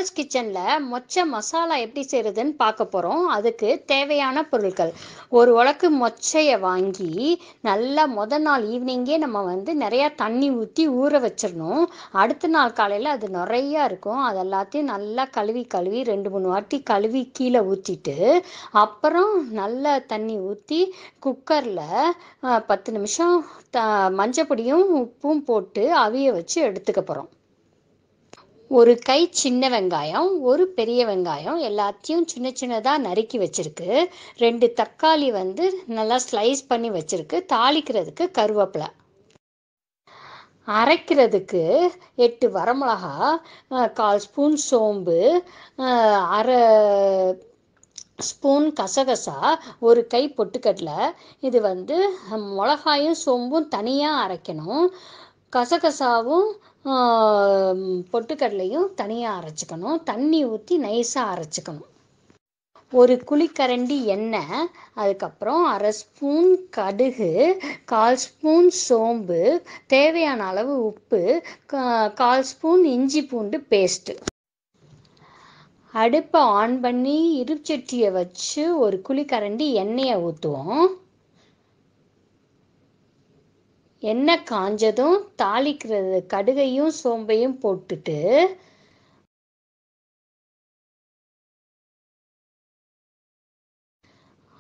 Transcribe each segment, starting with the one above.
கமல்ஸ் கிச்சனில் மொச்சை மசாலா எப்படி செய்கிறதுன்னு பார்க்க போகிறோம். அதுக்கு தேவையான பொருட்கள்: ஒரு உலக்கு மொச்சையை வாங்கி நல்லா நாள் ஈவினிங்கே நம்ம நிறையா தண்ணி ஊற்றி ஊற வச்சிடணும். அடுத்த நாள் காலையில் அது நிறையா இருக்கும். அது எல்லாத்தையும் நல்லா கழுவி 2-3 வாட்டி கழுவி கீழே ஊற்றிட்டு, அப்புறம் நல்ல தண்ணி ஊற்றி குக்கரில் 10 நிமிஷம் மஞ்சப்பொடியும் உப்பும் போட்டு அவிய வச்சு எடுத்துக்க போகிறோம். ஒரு கை சின்ன வெங்காயம், ஒரு பெரிய வெங்காயம் எல்லாத்தையும் சின்ன சின்னதாக நறுக்கி வச்சுருக்கு. 2 தக்காளி நல்லா ஸ்லைஸ் பண்ணி வச்சுருக்கு. தாளிக்கிறதுக்கு கருவேப்பிலை. அரைக்கிறதுக்கு 8 வரமிளகா, 1/4 ஸ்பூன் சோம்பு, 1/2 ஸ்பூன் கசகசா, ஒரு கை பொட்டுக்கடலை. இது மிளகாயும் சோம்பும் தனியாக அரைக்கணும். கசகசாவும் பொட்டுக்கடலையும் தனியாக அரைச்சிக்கணும். தண்ணி ஊற்றி நைஸாக அரைச்சிக்கணும். ஒரு குழிக்கரண்டி எண்ணெய், அதுக்கப்புறம் 1/2 ஸ்பூன் கடுகு, 1/4 ஸ்பூன் சோம்பு, தேவையான அளவு உப்பு, 1/4 ஸ்பூன் இஞ்சி பூண்டு பேஸ்ட்டு. அடுப்பை ஆன் பண்ணி இருப்புச்சட்டியை வச்சு ஒரு குழிக்கரண்டி எண்ணெயை ஊற்றுவோம். எண்ணெய் காஞ்சதும் தாளிக்கிறது கடுகையும் சோம்பையும் போட்டுட்டு,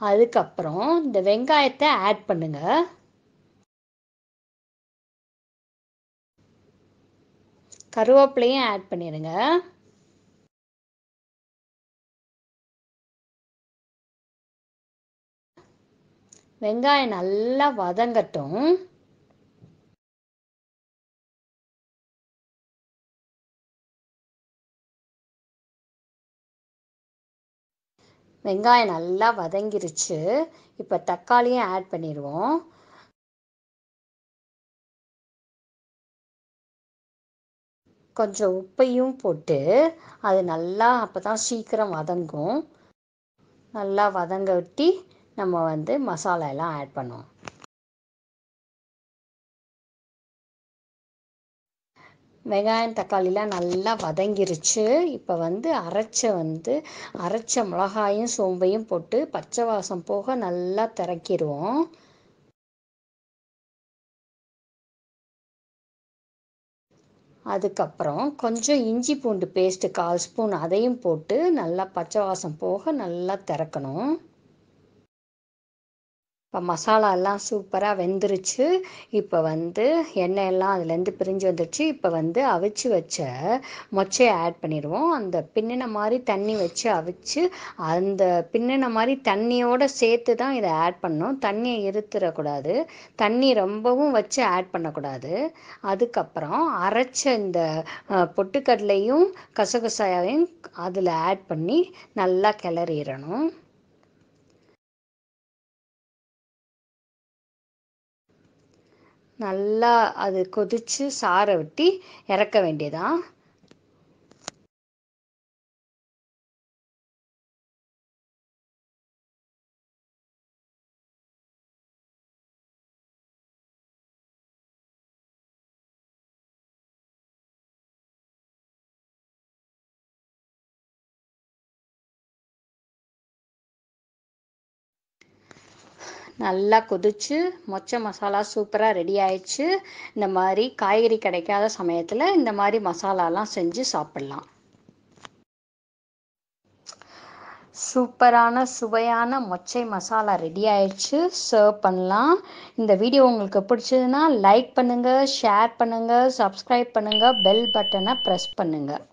அதுக்கப்புறம் இந்த வெங்காயத்தை ஆட் பண்ணுங்க. கருவேப்பிலையும் ஆட் பண்ணிடுங்க. வெங்காயம் நல்லா வதங்கட்டும். வெங்காயம் நல்லா வதங்கிருச்சு. இப்போ தக்காளியும் ஆட் பண்ணிடுவோம். கொஞ்சம் உப்பையும் போட்டு அது நல்லா, அப்போ தான் சீக்கிரம் வதங்கும். நல்லா வதங்க விட்டு நம்ம மசாலா எல்லாம் ஆட் பண்ணுவோம். வெங்காயம் தக்காளிலாம் நல்லா வதங்கிருச்சு. இப்போ அரைச்ச மிளகாயும் சோம்பையும் போட்டு பச்சை வாசம் போக நல்லா திரக்கிடுவோம். அதுக்கப்புறம் கொஞ்சம் இஞ்சி பூண்டு பேஸ்ட்டு 1/4 ஸ்பூன் அதையும் போட்டு நல்லா பச்சை வாசம் போக நல்லா திரக்கணும். இப்போ மசாலா எல்லாம் சூப்பராக வெந்துருச்சு. இப்போ எண்ணெய் எல்லாம் அதுலேருந்து பிரிஞ்சு வந்துடுச்சு. இப்போ அவிச்சு வச்ச மொச்சையை ஆட் பண்ணிடுவோம். அந்த பின்னின மாதிரி தண்ணி வச்சு அவிச்சு, அந்த பின்னின மாதிரி தண்ணியோடு சேர்த்து தான் இதை ஆட் பண்ணணும். தண்ணியை இருத்துடக்கூடாது. தண்ணி ரொம்பவும் வச்சு ஆட் பண்ணக்கூடாது. அதுக்கப்புறம் அரைச்ச இந்த பொட்டுக்கடலையும் கசகசாவையும் அதில் ஆட் பண்ணி நல்லா கிளறிடணும். நல்லா அது கொதித்து சாறை விட்டு இறக்க வேண்டியதான். நல்லா கொதிச்சு மொச்சை மசாலா சூப்பராக ரெடி ஆயிடுச்சு. இந்த மாதிரி காய்கறி கிடைக்காத சமயத்தில் இந்த மாதிரி மசாலாலாம் செஞ்சு சாப்பிட்லாம். சூப்பரான சுவையான மொச்சை மசாலா ரெடி ஆயிடுச்சு. சர்வ் பண்ணலாம். இந்த வீடியோ உங்களுக்கு பிடிச்சதுன்னா லைக் பண்ணுங்கள், ஷேர் பண்ணுங்கள், சப்ஸ்கிரைப் பண்ணுங்கள், பெல் பட்டனை ப்ரெஸ் பண்ணுங்கள்.